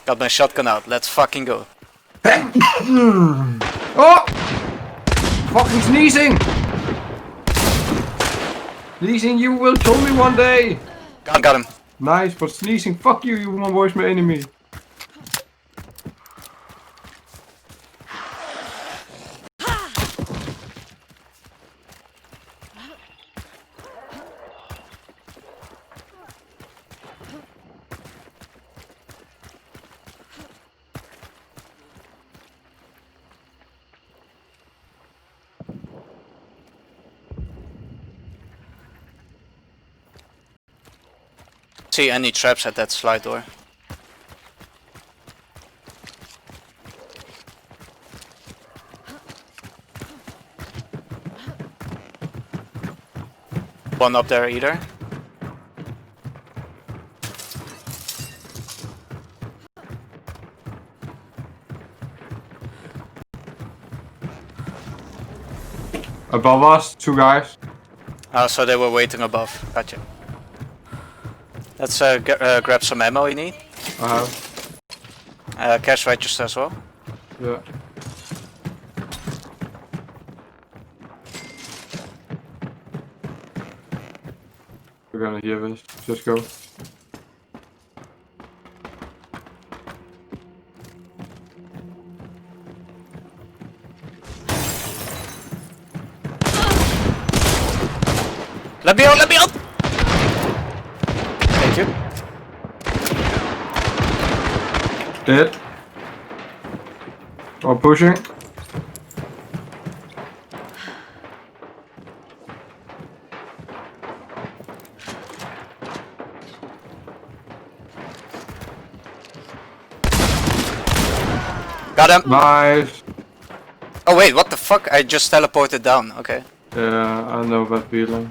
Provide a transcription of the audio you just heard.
Got my shotgun out. Let's fucking go. Oh! Fucking sneezing! Sneezing, you will kill me one day! Got him. Nice, but sneezing, fuck you, you one voice my enemy. See any traps at that slide door? One up there either. Above us, 2 guys. Oh, so they were waiting above. Gotcha. Let's grab some ammo you need. I have. Cash register as well. Yeah. We're gonna hear this. Just go. Let me out! Let me out! Thank you. Dead. Or pushing. Got him! Nice. Oh wait, what the fuck? I just teleported down. Okay. Yeah, I know that feeling.